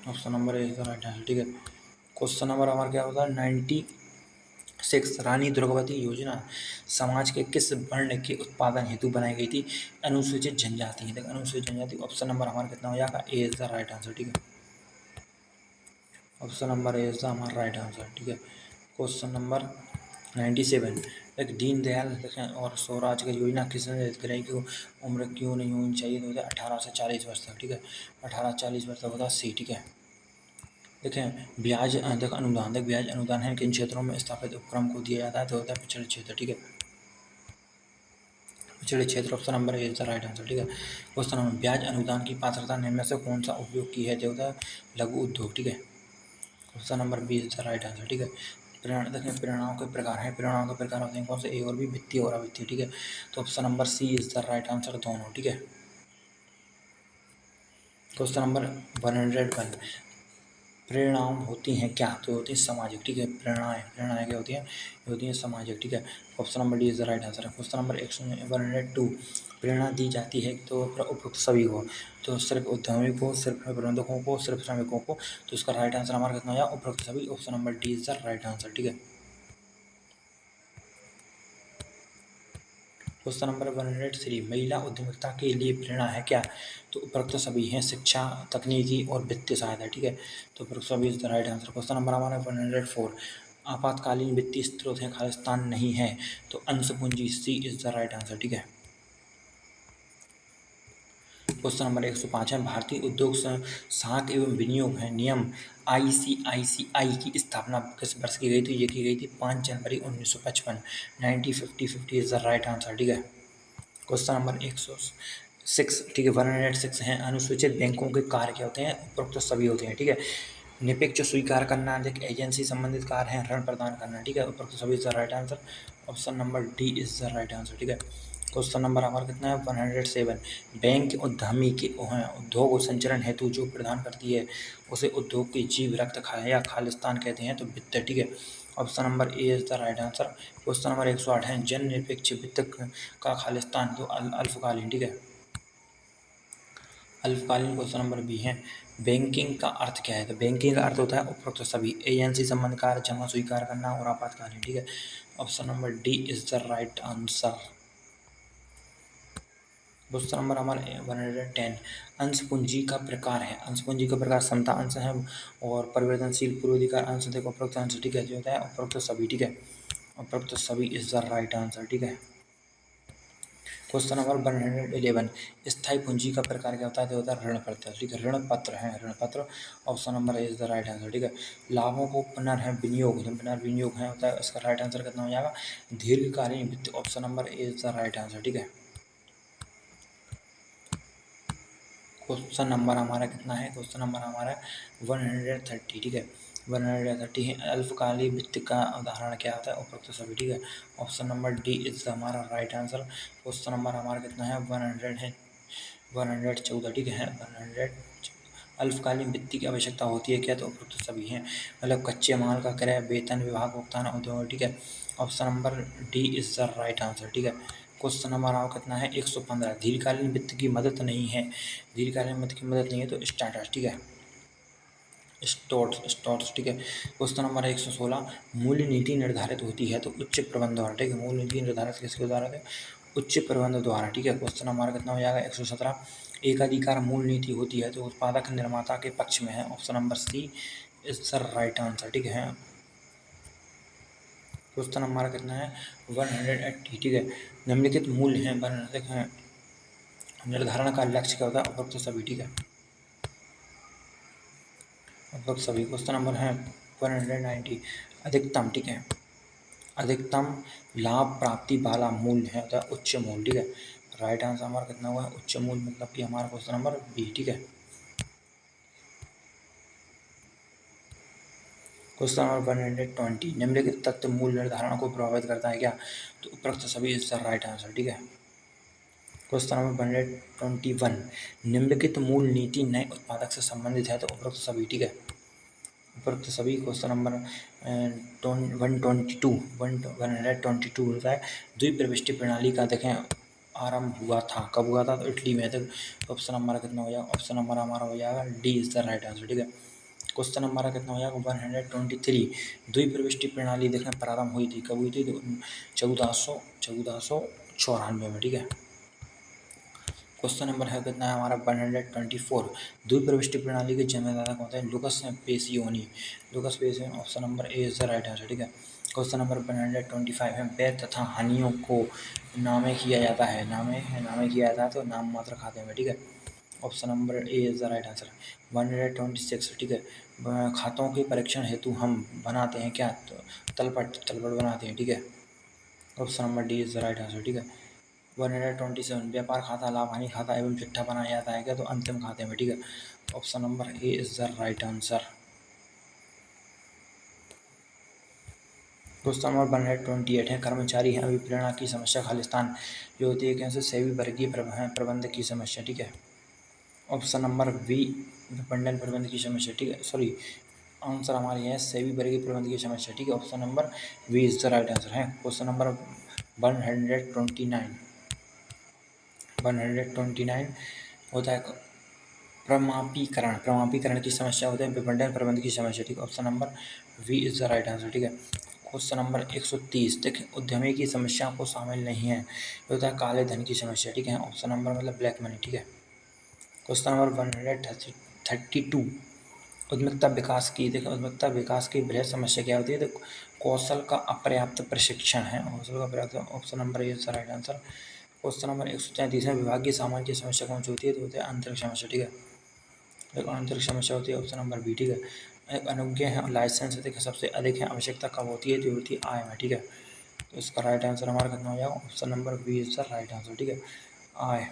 Option number A is the right answer. ठीक है, क्वेश्चन नंबर हमारा क्या होता है 96, रानी दुर्गावती योजना समाज के किस वर्ण के उत्पादन हेतु बनाई गई थी? अनुसूचित जनजाति, देखो अनुसूचित जनजाति। ऑप्शन नंबर हमारा कितना हो जाएगा, ए इज द राइट आंसर। ठीक है, option number A is the हमारा राइट आंसर। ठीक है, क्वेश्चन नंबर 97, एक दीनदयाल और स्वराज की योजना किस निर्धारित की उम्र क्यों नहीं होनी चाहिए? तो 18 से 40 वर्ष तक। ठीक है, 18 से 40 वर्ष तक होता सी। ठीक है, देखें ब्याज देख अनुदान, देख ब्याज अनुदान है किन क्षेत्रों में स्थापित उपक्रम को दिया जाता है? तो होता है पिछड़े क्षेत्र। ठीक है, पिछड़े क्षेत्र, option number A is the right answer. ठीक है, क्वेश्चन नंबर, ब्याज अनुदान की पात्रता निम्न से कौन सा उपयोग की है? जो होता है लघु उद्योग। ठीक है, option number B is the right answer. ठीक है, प्रेरणा देखें प्रेरणाओं के प्रकार हैं, प्रेरणाओं के प्रकार होते हैं कौन से? ए और बी, वित्तीय और अवित्तीय। ठीक है, तो option number C is the right answer दोनों। ठीक है, क्वेश्चन नंबर 101, प्रेरणाएं होती हैं क्या? तो होती है सामाजिक। ठीक है, प्रेरणाएं क्या होती हैं? ये होती हैं सामाजिक। ठीक है, option number D is the right answer है। क्वेश्चन नंबर 102, प्रेरणा दी जाती है तो उपयुक्त सभी को, तो सिर्फ उद्यमी को, सिर्फ प्रबंधकों को, सिर्फ श्रमिकों को, तो इसका राइट आंसर हमारा कितना हो जाएगा, उपयुक्त सभी। Option number D is the right answer. ठीक है, क्वेश्चन नंबर 103, महिला उद्यमिता के लिए प्रेरणा है क्या? तो उपरोक्त सभी हैं, शिक्षा, तकनीकी और वित्तीय सहायता। ठीक है, तो उपरोक्त सभी is the right answer. Question number हमारा 104, आपातकालीन वित्तीय स्रोत है खालिस्तान नहीं है, तो अंश पूंजी, सी इज द राइट आंसर। ठीक है, क्वेश्चन नंबर 105 है, भारतीय उद्योग साख एवं विनियोग है नियम ICICI की स्थापना किस वर्ष की गई थी? ये की गई थी 5 जनवरी 1955, 1950 इज द राइट आंसर। ठीक है, क्वेश्चन नंबर 106, ठीक है, 106 हैं, अनुसूचित बैंकों के कार्य क्या होते हैं? उपरोक्त सभी होते हैं। ठीक है, निरपेक्ष स्वीकार करना, एक एजेंसी संबंधित कार्य है, ऋण प्रदान करना। ठीक है, उपरोक्त सभी is the right answer. Option number D is the right answer. ठीक है, क्वेश्चन नंबर हमारा कितना है 107, बैंक उद्यमी के उद्योग संचरण हेतु जो प्रदान करती है उसे उद्योग की जीव रक्त या खालिस्तान कहते हैं, तो वित्त। ठीक है, option number A is the right answer. Question number 108 है, जन निरपेक्ष वित्त का खालिस्तान तो अल्पकालीन। ठीक है, अल्पकालीन। क्वेश्चन नंबर बी है, बैंकिंग का अर्थ क्या है? तो बैंकिंग का अर्थ होता है उपरोक्त सभी, एजेंसी संबंध कार्य, जमा स्वीकार करना और आपातकालीन। ठीक है, option number D is the right answer. Question number हमारा 110, अंश पूंजी का प्रकार है, अंश पूंजी का प्रकार समता अंश है और परिवर्तनशील पूर्वाधिकार अंश, देखो उपरोक्त अंश। ठीक है, जो होता है उपरोक्त सभी। ठीक है, उपरोक्त सभी इज द राइट आंसर। ठीक है, क्वेश्चन नंबर 111, स्थायी पूंजी का प्रकार क्या होता है? तो होता है ऋण पत्र। ठीक है, ऋण पत्र है, ऋण पत्र। Option number is the right answer. ठीक है, लाभों को पुनर्विनियोग, पुनर्विनियोग है होता है, इसका राइट आंसर कितना हो जाएगा? दीर्घकालीन वित्त। Option number is the right answer. ठीक है, क्वेश्चन नंबर हमारा कितना है? क्वेश्चन नंबर हमारा 130। ठीक है, 130 है, अल्पकालीन वित्त का उदाहरण क्या होता है? उपरोक्त सभी। ठीक है, ऑप्शन नंबर डी इज हमारा राइट आंसर। क्वेश्चन नंबर हमारा कितना है 100 है, 114। ठीक है, 100। अल्पकालीन वित्त की आवश्यकता होती है क्या? तो उपरोक्त सभी हैं, मतलब कच्चे माल का क्रय, वेतन विभाग, भुगतान, उद्योग। ठीक है, option number D is the right answer. ठीक है, क्वेश्चन नंबर आपका कितना है 115। दीर्घकालीन वित्त की मदद नहीं है, दीर्घकालीन वित्त की मदद नहीं है तो स्टार्टर्स, ठीक है, स्टॉट्स, ठीक है। Question number 116। मूल्य नीति निर्धारित होती है तो उच्च प्रबंध द्वारा, ठीक है, मूल्य नीति निर्धारित किसके द्वारा है, उच्च प्रबंध द्वारा, ठीक है। क्वेश्चन नंबर कितना हो जाएगा 117। एकाधिकार मूल नीति होती है तो उत्पादक निर्माता के पक्ष में है, option number C is the right answer, ठीक है। क्वेश्चन नंबर कितना है 180, ठीक है। निम्नलिखित मूल्य हैं निर्धारण का लक्ष्य क्या होता है, उपरोक्त सभी, ठीक है, उपरोक्त सभी। क्वेश्चन नंबर है 190। अधिकतम, ठीक है, अधिकतम लाभ प्राप्ति वाला मूल्य है होता है उच्च मूल्य, ठीक है। राइट आंसर हमारा कितना हुआ है उच्च मूल्य, मतलब कि हमारा क्वेश्चन नंबर बी, ठीक है। Question number 120। निम्नलिखित तत्व मूल्य निर्धारण को प्रभावित करता है क्या, तो उपरोक्त सभी इज द राइट आंसर, ठीक है। Question number 121। निम्नलिखित मूल नीति नए उत्पादक से संबंधित है तो उपरोक्त सभी, ठीक है, उपरोक्त सभी। क्वेश्चन नंबर 122 होता है द्विप्रविष्टि प्रणाली का देखें आरंभ हुआ था, कब हुआ था, तो इटली में। तो ऑप्शन नंबर कितना हो जाएगा, ऑप्शन नंबर हमारा हो जाएगा D is the right answer, ठीक है। क्वेश्चन नंबर कितना हो जाएगा 123। द्विप्रविष्टि प्रणाली देखें प्रारंभ हुई थी, कब हुई थी, तो 1494 में, ठीक है। क्वेश्चन नंबर है कितना है हमारा 124। द्विप्रविष्टि प्रणाली के जन्मदाता कौन थे, Lucas Pacioli, Lucas Pacioli, option number A is the right answer, ठीक है। क्वेश्चन नंबर 125 है व्यय तथा हानियों को नामे किया जाता है, नामे किया जाता है तो नाम मात्र खाते में, ठीक है, option number A is the right answer. 126, ठीक है, खातों के परीक्षण हेतु हम बनाते हैं क्या, तो तलपट बनाते हैं, ठीक है, option number D is the right answer, ठीक है। 127। व्यापार खाता, लाभ हानि खाता एवं चिट्ठा बनाया जाता है क्या, तो अंतिम खाते में, ठीक है, option number A is the right answer. Question number 128 है कर्मचारी हैं अभिप्रेरणा की समस्या खालिस्तान जो होती है कैसे, सेवी वर्गीय प्रबंध की समस्या, ठीक है, ऑप्शन नंबर बी विपणन प्रबंध की समस्या, ठीक है, सॉरी आंसर हमारी है सेवी वर्गीय प्रबंध की समस्या, ठीक है, option number B is the right answer है। क्वेश्चन नंबर 129 होता है प्रमापीकरण की समस्या होता है विपणन प्रबंध की समस्या, ठीक है, option number V is the right answer, ठीक है। Question number 130। देखिए उद्यमी की समस्या को शामिल नहीं है, ये होता है काले धन की समस्या, ठीक है, ऑप्शन नंबर मतलब ब्लैक मनी, ठीक है। Question number 132। उद्यमिता विकास की, देखिए उद्यमिता विकास की बृहद समस्या क्या होती है, तो कौशल का अपर्याप्त प्रशिक्षण है, कौशल का पर्याप्त, option number A is the right answer. Question number 133 है विभागीय सामान्य समस्या कौन सी होती है, तो होती है आंतरिक समस्या, ठीक है, एक आंतरिक समस्या होती है, ऑप्शन नंबर बी, ठीक है। एक अनुज्ञ है लाइसेंस देखिए सबसे अधिक है आवश्यकता कब होती है, तो होती है आय में, ठीक है, तो इसका राइट आंसर हमारा कितना हो जाएगा, option number B is the right answer, ठीक है, आय।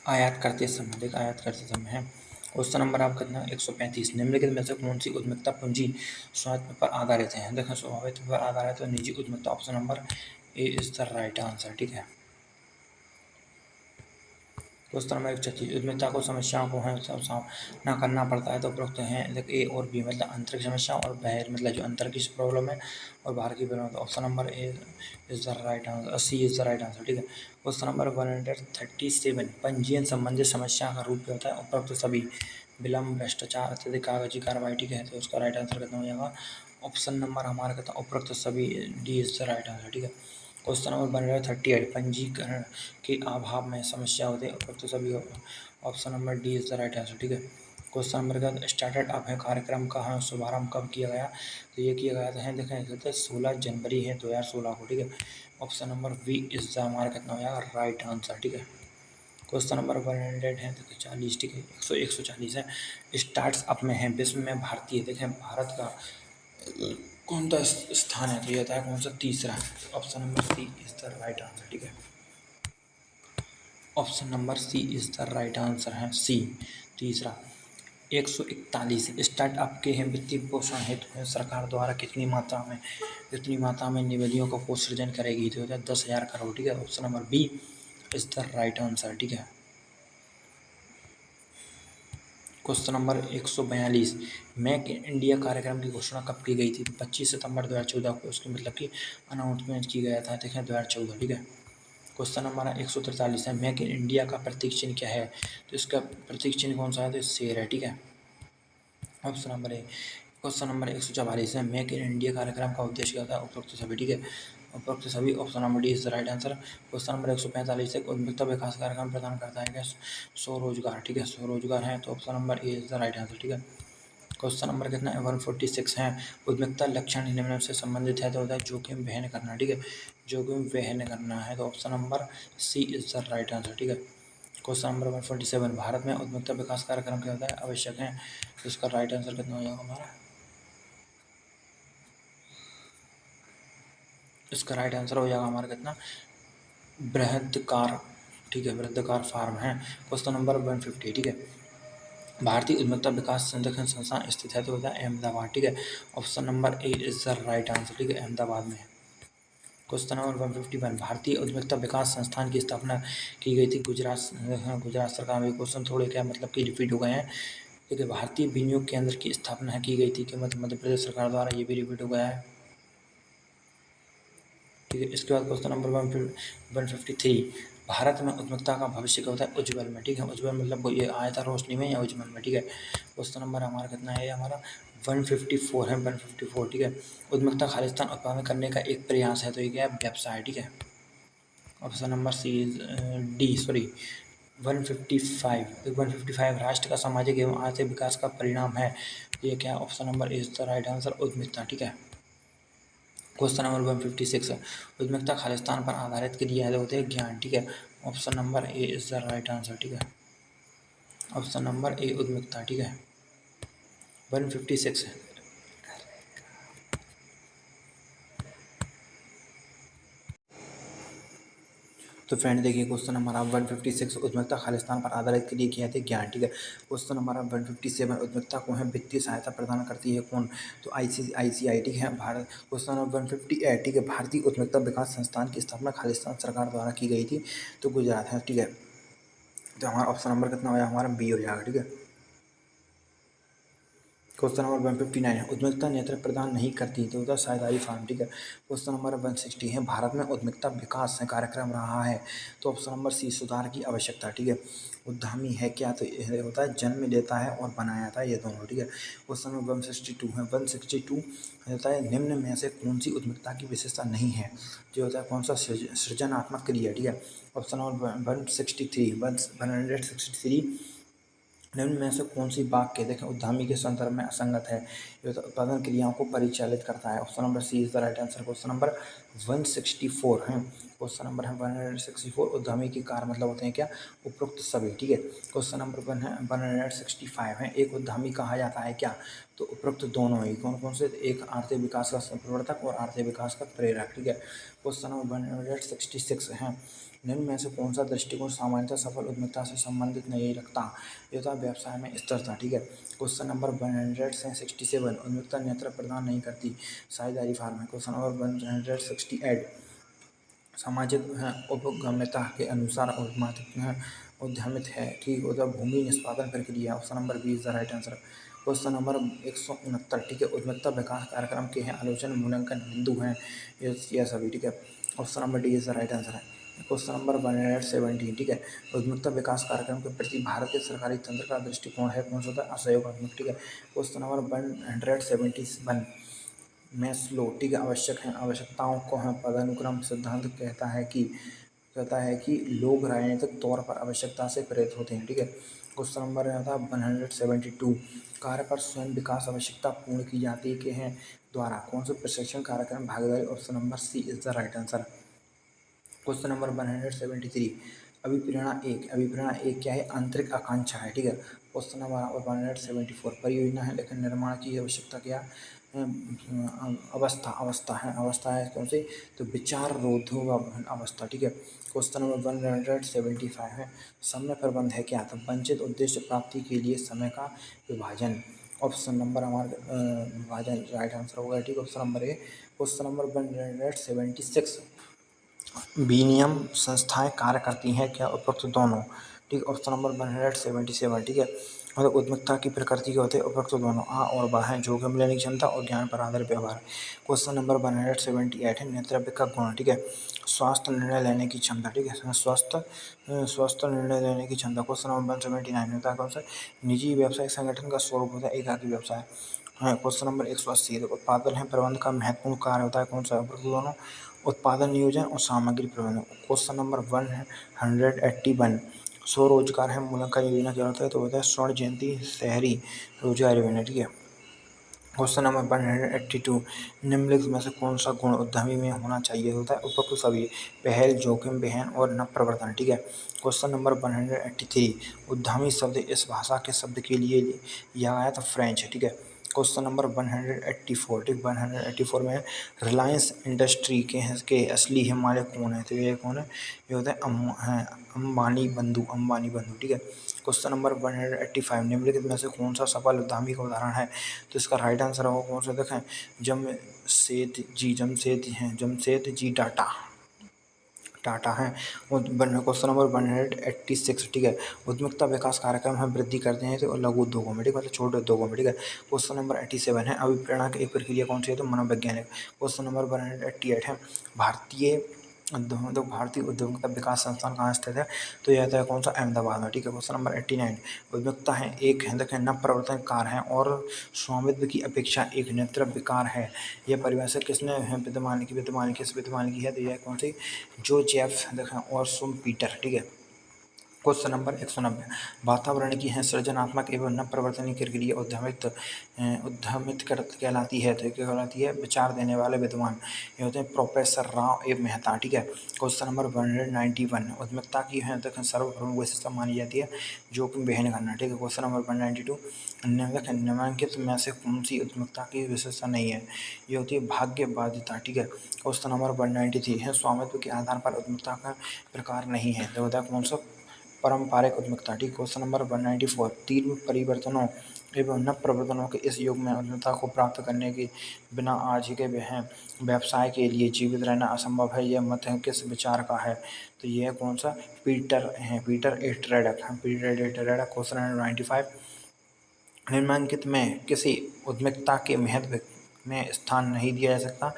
आयात करते समय है। क्वेश्चन नंबर आप कितना 135। निम्नलिखित में से कौन सी उद्यमिता पूंजी स्वामित्व पर आधारित है, देखिए स्वामित्व पर आधारित है निजी उद्यमिता, option number A is the right answer, ठीक है। Question number 136। उद्यमिता को समस्याओं को है सामना करना पड़ता है तो उपरोक्त हैं ए और बी, मतलब आंतरिक समस्या और बाहर मतलब जो अंतर की प्रॉब्लम है और बाहर की problem, option number A is the right answer, C is the right answer, ठीक है। Question number 137। पंजीयन संबंधित समस्या का रूप क्या होता है, उपरोक्त सभी, विलम्ब, भ्रष्टाचार, अत्यधिक कागजी कार्रवाई, ठीक है, तो उसका राइट आंसर कितना हो जाएगा, ऑप्शन नंबर हमारा कितना उपरोक्त सभी, D is the right answer, ठीक है। Question number 138। पंजीकरण के अभाव में समस्या होती है, उपरोक्त सभी, option number D is the right answer, ठीक है। क्वेश्चन नंबर का स्टार्टअप अप है कार्यक्रम का शुभारंभ कब किया गया, तो ये किया गया था देखें 16 जनवरी है 2016 को, ठीक है, option number V is the हमारा कितना हो जाएगा राइट आंसर, ठीक है। क्वेश्चन नंबर 100 है देखिए 40, ठीक है, 140 है स्टार्टअप में है विश्व में भारतीय, देखें भारत का कौन सा स्थान है, तो ये होता है कौन सा तीसरा, option number C is the right answer, ठीक है, option number C is the right answer है सी तीसरा। 141। स्टार्टअप के वित्तीय पोषण हेतु सरकार द्वारा कितनी मात्रा में निवेदियों को सृजन करेगी, तो होता है 10,000 करोड़, ठीक है, option number B is the right answer, ठीक है। Question number 142, make in India कार्यक्रम की घोषणा कब की गई थी? तो 25 सितंबर 2014 को उसकी मतलब कि अनाउंसमेंट की गया था, देखें 2014, ठीक है। क्वेश्चन नंबर 143 है, मेक इन इंडिया का प्रतीक चिन्ह क्या है? तो इसका प्रतीक चिन्ह कौन सा है? तो शेर है, ठीक है, ऑप्शन नंबर ए। क्वेश्चन नंबर 144 है, मेक इन इंडिया कार्यक्रम का उद्देश्य क्या था? उपरोक्त सभी, ठीक है, उपरोक्त सभी, option number D is the right answer. Question number 145 है, उद्यमिता विकास कार्यक्रम प्रदान करता है क्या? स्वरोजगार, ठीक है, स्वरोजगार है, तो option number A is the right answer, ठीक है। क्वेश्चन नंबर कितना है? 146 है, उद्यमिता लक्षण निम्न से संबंधित है, तो होता है जोखिम वहन करना, ठीक है, जोखिम वहन करना है, तो option number C is the right answer, ठीक है। क्वेश्चन नंबर 147, भारत में उद्यमिता विकास कार्यक्रम क्या होता है? आवश्यक है, तो इसका राइट आंसर कितना हो जाएगा हमारा? इसका राइट आंसर हो जाएगा हमारा कितना? बृहदाकार, ठीक है, बृहदाकार फार्म है। क्वेश्चन नंबर 150, ठीक है, भारतीय उद्यमिता विकास संरक्षण संस्थान स्थित है, तो होता है अहमदाबाद, ठीक है, option number A is the right answer, ठीक है, अहमदाबाद में। क्वेश्चन नंबर 151, भारतीय उद्यमिता विकास संस्थान की स्थापना की गई थी गुजरात सरकार में। क्वेश्चन थोड़े क्या मतलब कि रिपीट हो गए हैं, ठीक है। भारतीय विनियोग केंद्र की स्थापना की गई थी कि मध्य प्रदेश सरकार द्वारा, ये भी रिपीट हो गया है, ठीक है। इसके बाद क्वेश्चन नंबर 153, भारत में उद्यमिता का भविष्य क्या होता है? उज्ज्वल में, ठीक है, उज्ज्वल मतलब ये आया था रोशनी में या उज्ज्वल में, ठीक है। क्वेश्चन नंबर हमारा कितना है? हमारा 154 है, 154, ठीक है। उद्यमिता खालिस्तान उत्पादन करने का एक प्रयास है, तो ये क्या है? व्यवसाय, ठीक है, option number C D, sorry 155 राष्ट्र का सामाजिक एवं आर्थिक विकास का परिणाम है, ये क्या? Option number is the right answer, उद्यमिता, ठीक है। क्वेश्चन नंबर 156, उद्यमिता खालिस्तान पर आधारित क्रिया है, होते हैं ज्ञान, ठीक है, option number A is the right answer, ठीक है, ऑप्शन नंबर ए उद्यमिता, ठीक है। 156 है, तो फ्रेंड देखिए क्वेश्चन नंबर 156, उद्यमिता खालिस्तान पर आधारित के लिए किया थे ज्ञान, ठीक है। क्वेश्चन नंबर 157, उद्यमिता को है वित्तीय सहायता प्रदान करती है कौन? तो ICICI, ठीक है, भारत। क्वेश्चन नंबर 158, ठीक है, भारतीय उद्यमिता विकास संस्थान की स्थापना खालिस्तान सरकार द्वारा की गई थी, तो गुजरात है, ठीक है। तो हमारा ऑप्शन नंबर कितना हो जाएगा? हमारा बी हो जाएगा, ठीक है। क्वेश्चन नंबर 159 है, उद्यमिता नेतृत्व प्रदान नहीं करती, तो होता है साझेदारी फार्म, ठीक है। क्वेश्चन नंबर 160 है, भारत में उद्यमिता विकास कार्यक्रम रहा है, तो ऑप्शन नंबर सी सुधार की आवश्यकता, ठीक है। उद्यमी है क्या? तो ये होता है जन्म लेता है और बनाया था, ये दोनों, ठीक है। क्वेश्चन नंबर 162 है, 162 होता है निम्न में से कौन सी उद्यमिता की विशेषता नहीं है? जो होता है कौन सा? सृजनात्मक क्रिया, ठीक है। ऑप्शन नंबर 163 निम्न में से कौन सी वाक्य देखें उद्यमी के संदर्भ में असंगत है? ये तो उत्पादन क्रियाओं को परिचालित करता है, option number C is the right answer. Question number 164 है, क्वेश्चन नंबर है 164, उद्यमी के कार्य मतलब होते हैं क्या? उपरोक्त सभी, ठीक है। क्वेश्चन नंबर 165 है, एक उद्यमी कहा जाता है क्या? तो उपरोक्त दोनों ही, कौन कौन से? एक आर्थिक विकास का प्रवर्तक और आर्थिक विकास का प्रेरक, ठीक है। क्वेश्चन नंबर 166 है, निम्न में से कौन सा दृष्टिकोण सामान्यतः सफल उद्यमिता से संबंधित नहीं रखता? ये होता है व्यवसाय में स्थिरता, ठीक है। क्वेश्चन नंबर 167, उद्यमिता नेतृत्व प्रदान नहीं करती, साझेदारी फार्म है। क्वेश्चन नंबर 168, सामाजिक उपगम्यता के अनुसार उद्यमित है, ठीक होता है भूमि निष्पादन प्रक्रिया, option number B is the right answer. Question number 169, ठीक है, उद्यमिता विकास कार्यक्रम के हैं आलोचन मूल्यांकन बिंदु हैं, ये सभी, ठीक है, option number D is the right answer है। क्वेश्चन नंबर 117, ठीक है, उद्यमिता विकास कार्यक्रम के प्रति भारत के सरकारी तंत्र का दृष्टिकोण है, कौन सा होता है? असहयोगात्मक, ठीक है। क्वेश्चन नंबर 171, मैस्लो, ठीक है, आवश्यक है आवश्यकताओं को है पदानुक्रम सिद्धांत कहता है कि लोग राजनीतिक तौर पर आवश्यकता से प्रेरित होते हैं, ठीक है। क्वेश्चन नंबर था 172, कार्य पर स्वयं विकास आवश्यकता पूर्ण की जाती के हैं द्वारा, कौन सा प्रशिक्षण कार्यक्रम भागीदारी, option number C is the right answer. Question number 173, अभिप्रेरणा एक क्या है? आंतरिक आकांक्षा है, ठीक है। क्वेश्चन नंबर 174, परियोजना है लेकिन निर्माण की आवश्यकता क्या? अवस्था है कौन सी? तो विचार रोधक अवस्था, ठीक है। क्वेश्चन नंबर 175 है, समय प्रबंध है क्या? तो वंचित उद्देश्य प्राप्ति के लिए समय का विभाजन, ऑप्शन नंबर हमारा विभाजन राइट आंसर होगा, ठीक है, ऑप्शन नंबर ए। क्वेश्चन नंबर 176, विनियम संस्थाएं कार्य करती हैं क्या? उपरोक्त दोनों, ठीक, ऑप्शन नंबर 177, ठीक है। और उद्यमिता की प्रकृति क्या होती है? उपरोक्त दोनों आ और बा हैं, जोखिम लेने की क्षमता और ज्ञान पर आधारित व्यवहार। क्वेश्चन नंबर 178 है, नेतृत्व का गुण, ठीक है। स्वस्थ निर्णय लेने की क्षमता, ठीक है। स्वस्थ निर्णय लेने की क्षमता। क्वेश्चन नंबर 179 होता है कौन सा? निजी व्यवसाय संगठन का स्वरूप होता है एकाकी व्यवसाय। हाँ, क्वेश्चन नंबर 180 है, उत्पादन है प्रबंधन का महत्वपूर्ण कार्य होता है कौन सा? उपरोक्त दोनों। उत्पादन नियोजन और सामग्री प्रबंधन। क्वेश्चन नंबर 181, स्वरोजगार है मूल्यांकन योजना क्या होता है? तो होता है स्वर्ण जयंती शहरी रोजगार योजना, ठीक है। क्वेश्चन नंबर 182, निम्नलिखित में से कौन सा गुण उद्यमी में होना चाहिए? होता है उपरोक्त सभी, पहल, जोखिम वहन और नव प्रवर्तन, ठीक है। क्वेश्चन नंबर 183, उद्यमी शब्द इस भाषा के शब्द के लिए लिया गया था फ्रेंच, ठीक है। क्वेश्चन नंबर 184, ठीक, 184 में रिलायंस इंडस्ट्री के असली हिमालय कौन है? तो ये कौन है? ये होता है अंबानी बंधु, ठीक है। क्वेश्चन नंबर 185, निम्नलिखित में से कौन सा सफल उद्यमी का उदाहरण है? तो इसका राइट आंसर होगा कौन सा? देखें, जमशेद जी टाटा है। क्वेश्चन नंबर 186, ठीक है। उद्यमिता विकास कार्यक्रम है वृद्धि करते हैं तो लघु उद्योगों में, ठीक है, मतलब छोटे उद्योगों में, ठीक है। क्वेश्चन नंबर 87 है, अभिप्रेरणा की एक प्रक्रिया कौन सी है? तो मनोवैज्ञानिक। क्वेश्चन नंबर 188 है, भारतीय उद्यमिता विकास संस्थान कहाँ स्थित है? तो यह है कौन सा? अहमदाबाद में, ठीक है। क्वेश्चन नंबर 89, उद्यमिता है एक नव प्रवर्तन कार्य है और स्वामित्व की अपेक्षा एक नेतृत्व कार है। यह परिभाषा किसने है विद्यमान की है? तो यह कौन सी? जो जेफ देखें और सुम पीटर, ठीक है। क्वेश्चन नंबर 190, वातावरण की है सृजनात्मक एवं नव प्रवर्तनीय प्रक्रिया उद्यमित कहलाती है। तो क्या कहलाती है? विचार देने वाले विद्वान, ये होते हैं प्रोफेसर राव ए मेहता, ठीक है। क्वेश्चन नंबर 191, उद्यमिता की है तो सर्वप्रमुख विशेषता मानी जाती है जोखिम वहन करना, ठीक है। क्वेश्चन नंबर 192, निम्नलिखित में से कौन सी उद्यमिता की विशेषता नहीं है? ये होती है भाग्य बाध्यता, ठीक है। क्वेश्चन नंबर 193 है, स्वामित्व के आधार पर उद्यमिता का प्रकार नहीं है। तो होता है कौन सा? पारंपरिक उद्यमिता, ठीक। क्वेश्चन नंबर 194, तीव्र परिवर्तनों एवं नव प्रवर्तनों के इस युग में उद्यमिता को प्राप्त करने के बिना आज के व्यवसाय के लिए जीवित रहना असंभव है। यह मत है किस विचार का है? तो यह कौन सा? पीटर ए ट्रेडक। क्वेश्चन नंबर 95, निम्नलिखित में किसी उद्यमिता के महत्व में स्थान नहीं दिया जा सकता?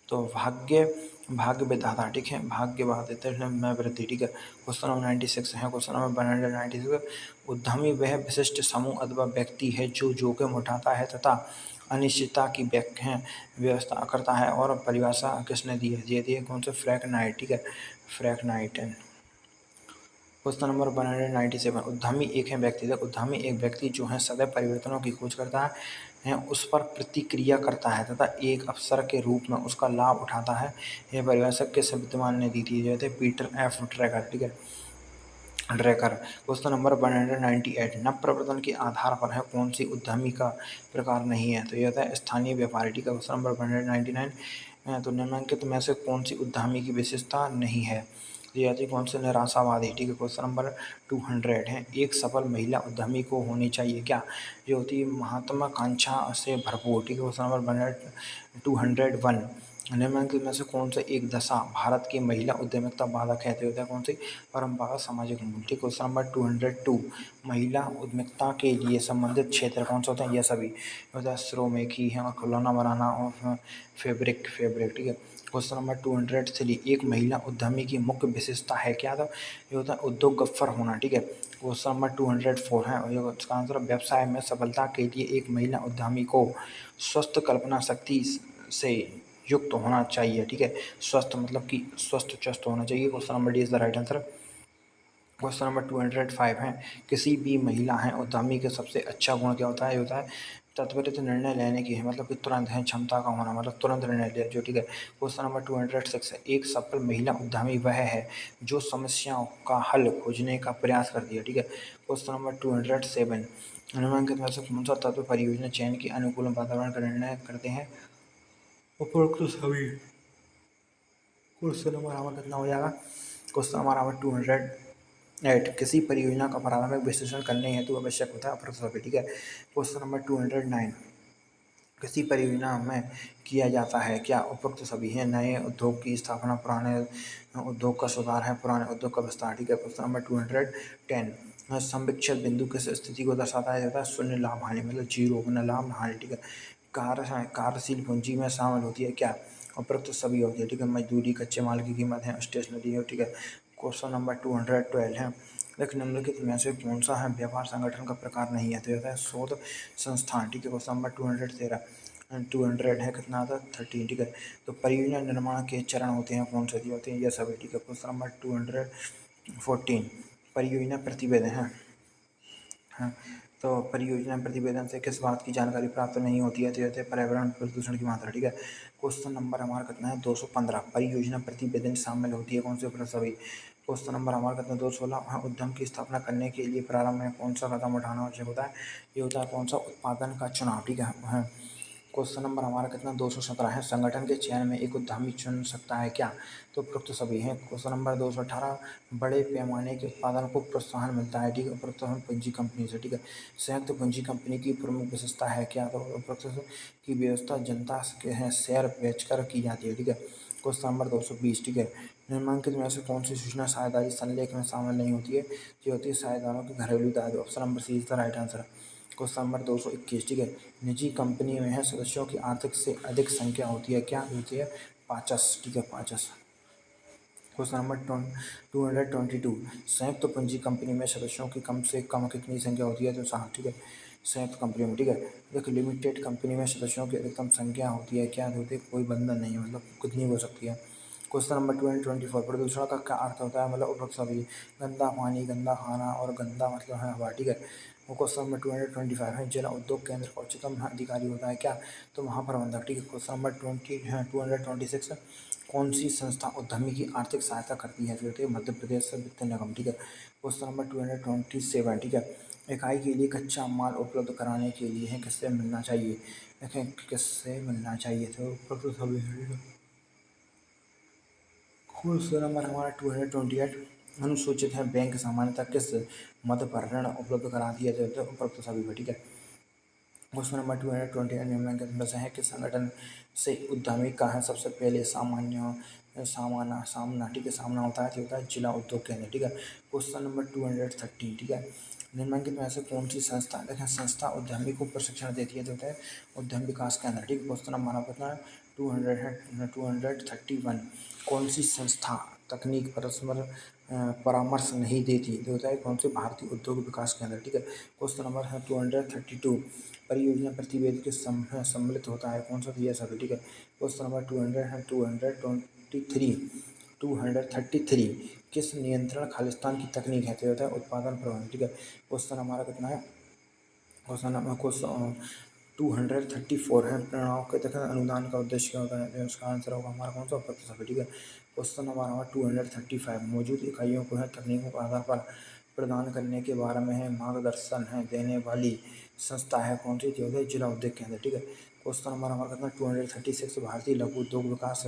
तो भाग्य विधाता, ठीक है, भाग्य विधाता में वृद्धि, ठीक है। क्वेश्चन नंबर 96 है, क्वेश्चन नंबर 196, उद्यमी वह विशिष्ट समूह अथवा व्यक्ति है जो जोखिम उठाता है तथा अनिश्चितता की व्यवस्था करता है। और परिभाषा किसने दी है? ये दी है कौन से? फ्रैंक नाइट, ठीक है, फ्रैंक नाइट। क्वेश्चन नंबर 197, उद्यमी एक व्यक्ति जो है सदैव परिवर्तनों की खोज करता है, उस पर प्रतिक्रिया करता है तथा एक अवसर के रूप में उसका लाभ उठाता है। यह परिभाषा किस विद्वान ने दी थी? जो थे पीटर एफ ड्रैकर, ठीक है, ड्रैकर। क्वेश्चन नंबर 198, नव प्रवर्तन के आधार पर है कौन सी उद्यमी का प्रकार नहीं है? तो यह होता है स्थानीय व्यापारी, ठीक है। क्वेश्चन नंबर 199, तो निम्नलिखित में से कौन सी उद्यमी की विशेषता नहीं है? तो यह थी कौन से? निराशावादी, ठीक है। क्वेश्चन नंबर 200 है, एक सफल महिला उद्यमी को होनी चाहिए क्या? ये होती है महत्वाकांक्षा से भरपूर, ठीक है। क्वेश्चन नंबर 201, निम्नलिखित में से कौन सा एक दशा भारत की महिला उद्यमिता बाधक है? तो होता है कौन सी? परंपरागत सामाजिक मूल्य, ठीक। क्वेश्चन नंबर 202, महिला उद्यमिता के लिए संबंधित क्षेत्र कौन सा होता है? यह सभी होता है श्रममेकी है और खिलौना बनाना और फैब्रिक, ठीक है। क्वेश्चन नंबर 203, एक महिला उद्यमी की मुख्य विशेषता है क्या? तो ये होता है उद्योग गफ्फर होना, ठीक है। क्वेश्चन नंबर 204 है, और इसका आंसर व्यवसाय में सफलता के लिए एक महिला उद्यमी को स्वस्थ कल्पना शक्ति से युक्त होना चाहिए, ठीक है। स्वस्थ मतलब कि स्वस्थ चस्त होना चाहिए। Question number D is the right answer. Question number 205 है, किसी भी महिला है उद्यमी का सबसे अच्छा गुण क्या होता है? ये होता है त्वरित निर्णय लेने की है, मतलब कि तुरंत है क्षमता का होना, मतलब तुरंत निर्णय ले जो, ठीक है। क्वेश्चन नंबर 206 है, एक सफल महिला उद्यमी वह है जो समस्याओं का हल खोजने का प्रयास करती है, ठीक है। क्वेश्चन नंबर 207, निम्नलिखित में से कौन सा तत्व परियोजना चयन के अनुकूल वातावरण का निर्णय करते हैं? उपरोक्त सभी। क्वेश्चन नंबर हमारा कितना हो जाएगा? क्वेश्चन हमारा 208, किसी परियोजना का प्रारंभिक विश्लेषण करने हेतु आवश्यक होता है उपरोक्त सभी, ठीक है। क्वेश्चन नंबर 209, किसी परियोजना में किया जाता है क्या? उपरोक्त सभी हैं। नए उद्योग की स्थापना, पुराने उद्योग का सुधार है, पुराने उद्योग का विस्तार, ठीक है। क्वेश्चन नंबर 210, संविक्षित बिंदु किस स्थिति को दर्शाता है, होता है शून्य लाभ हानि, मतलब जीरो न लाभ न हानि, ठीक है। कार्यशील पूंजी में शामिल होती है क्या, उपरोक्त सभी होती है, ठीक है। मजदूरी, कच्चे माल की कीमत है, स्टेशनरी है, ठीक है। क्वेश्चन नंबर 212 है, लेकिन निम्नलिखित में से कौन सा है व्यापार संगठन का प्रकार नहीं है, तो होता है शोध संस्थान, ठीक है। क्वेश्चन नंबर 213 200 है, कितना आता है 13, ठीक है। तो परियोजना निर्माण के चरण होते हैं कौन से दिए होते हैं, ये सभी, ठीक है। क्वेश्चन नंबर 214 परियोजना प्रतिवेदन है, हाँ। तो परियोजना प्रतिवेदन से किस बात की जानकारी प्राप्त नहीं होती है, तो ये होते हैं पर्यावरण प्रदूषण की मात्रा, ठीक है। क्वेश्चन नंबर हमारा कितना है 215 परियोजना प्रतिवेदन शामिल होती है कौन से सभी। क्वेश्चन नंबर हमारा कितना 216 हाँ, उद्यम की स्थापना करने के लिए प्रारंभ में कौन सा कदम उठाना आवश्यक होता है, ये होता है कौन सा उत्पादन का चुनाव, ठीक है, हाँ। क्वेश्चन नंबर हमारा कितना 217 है, संगठन के चयन में एक उद्यमी चुन सकता है क्या, तो उपरोक्त सभी हैं। क्वेश्चन नंबर 218 बड़े पैमाने के उत्पादन को प्रोत्साहन मिलता है, ठीक है, प्रोत्साहन पूंजी कंपनी से, ठीक है। संयुक्त पूंजी कंपनी की प्रमुख विशेषता है क्या, तो उपरोक्त की व्यवस्था जनता के हैं शेयर बेचकर की जाती है, ठीक है। क्वेश्चन नंबर 220, ठीक है। निम्नलिखित में से कौन सी सूचना साझेदारी संलेख में शामिल नहीं होती है, जो होती है साझेदारों के घरेलू दायित्व, option number C is the right answer. Question number 221, ठीक है। निजी कंपनी में है सदस्यों की आर्थिक से अधिक संख्या होती है क्या, होती है 50, ठीक है 50। क्वेश्चन नंबर 222 संयुक्त पूंजी कंपनी में सदस्यों की कम से कम कितनी संख्या होती है, तो 7, ठीक है। संयुक्त कंपनी में, ठीक है। देखो लिमिटेड कंपनी में सदस्यों की अधिकतम संख्या होती है क्या, होती है कोई बंधन नहीं, मतलब कितनी हो सकती है। क्वेश्चन नंबर 224 प्रदूषण का क्या अर्थ होता है, मतलब उपरोक्त सभी गंदा पानी, गंदा खाना और गंदा मतलब है हवा, ठीक है। वो क्वेश्चन नंबर 225 है, जिला उद्योग केंद्र का उच्चतम अधिकारी होता है क्या, तो महाप्रबंधक, ठीक है। क्वेश्चन नंबर 226 कौन सी संस्था उद्यमी की आर्थिक सहायता करती है, तो मध्य प्रदेश वित्त निगम, ठीक है। क्वेश्चन नंबर 227, ठीक है। इकाई के लिए कच्चा माल उपलब्ध कराने के लिए है किससे मिलना चाहिए, देखें किससे मिलना चाहिए, तो उपलब्ध सभी, क्वेश्चन नंबर हमारा 228 अनुसूचित है बैंक सामान्यतः किस मद पर ऋण उपलब्ध कराती है, तो उपरोक्त सभी को, ठीक है। क्वेश्चन नंबर 228 निम्नलिखित में से है कि संगठन से उद्यमी का है सबसे पहले सामना, ठीक है, सामना होता है, तो होता है जिला उद्योग केंद्र, ठीक है। क्वेश्चन नंबर 230, ठीक है। निम्नलिखित में से कौन सी संस्था, देखें संस्था उद्यमी को प्रशिक्षण देती है, तो होता है उद्यम विकास केंद्र, ठीक है। क्वेश्चन नंबर आपका कितना है 231 कौन सी संस्था तकनीक परस्पर परामर्श नहीं देती, तो होता है कौन से भारतीय उद्योग विकास केंद्र, ठीक है। क्वेश्चन नंबर है 232 परियोजना प्रतिवेद के सम्मिलित होता है कौन सा, दिया सभी, ठीक है। क्वेश्चन नंबर 233 किस नियंत्रण खालिस्तान की तकनीक है, तो होता है उत्पादन प्रबंधन, ठीक है। क्वेश्चन हमारा कितना है, क्वेश्चन नंबर 234 है, प्रेरणाओं के तहत अनुदान का उद्देश्य क्या होता है, तो उसका आंसर होगा हमारा कौन सा प्रतिशत, ठीक है। क्वेश्चन हमारा 235 मौजूद इकाइयों को है तकनीकों के आधार पर प्रदान करने के बारे में है मार्गदर्शन है देने वाली संस्था है कौन सी, जो है जिला उद्योग केंद्र, ठीक है। क्वेश्चन नंबर हमारा कितना 236 भारतीय लघु उद्योग विकास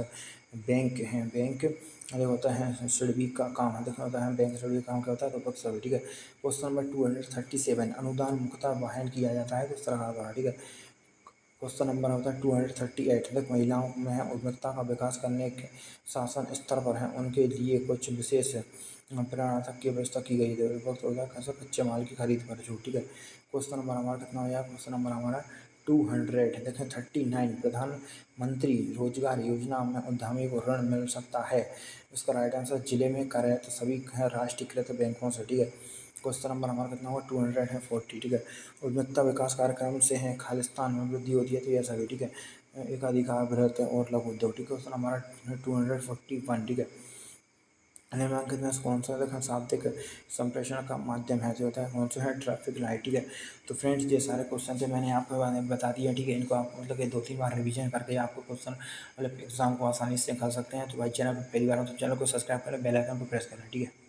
बैंक है, बैंक अरे होता है सिडबी का काम है, देखना होता है बैंक सिडबी काम क्या होता है, तो पक्ष सभी, ठीक है। क्वेश्चन नंबर 237 अनुदान मुख्यतः वहन किया जाता है तो सरकार द्वारा, ठीक है। क्वेश्चन नंबर होता है 238 तक महिलाओं में है उद्यमिता का विकास करने के शासन स्तर पर है उनके लिए कुछ विशेष प्रेरणा तक की व्यवस्था की गई है, वक्त होता है कैसे कच्चे माल की खरीद पर छूट, ठीक है। क्वेश्चन नंबर हमारा कितना हो जाएगा, क्वेश्चन नंबर हमारा 200 देखें 39 प्रधानमंत्री रोजगार योजना में उद्यमी को ऋण मिल सकता है, इसका राइट आंसर जिले में कार्यरत सभी राष्ट्रीयकृत बैंकों से, ठीक है। क्वेश्चन नंबर हमारा कितना होगा 240, ठीक है। उद्यमिता विकास कार्यक्रम से है खालिस्तान में वृद्धि होती है, तो यह सभी, ठीक है। एकाधिकार बृहत और लघु उद्योग, ठीक है। क्वेश्चन हमारा 241, ठीक है। निम्नलिखित में से कौन सा देखा शाब्दिक संप्रेषण का माध्यम है, जो होता है कौन सा है ट्रैफिक लाइट, ठीक है। तो फ्रेंड्स ये सारे क्वेश्चन थे मैंने आपको बता दिए, ठीक है। इनको आप मतलब कि 2-3 बार रिवीजन करके आपको क्वेश्चन मतलब एग्जाम को आसानी से कर सकते हैं। तो भाई चैनल पर पहली बार हो तो चैनल को सब्सक्राइब करें, बेल आइकन को प्रेस करें, ठीक है।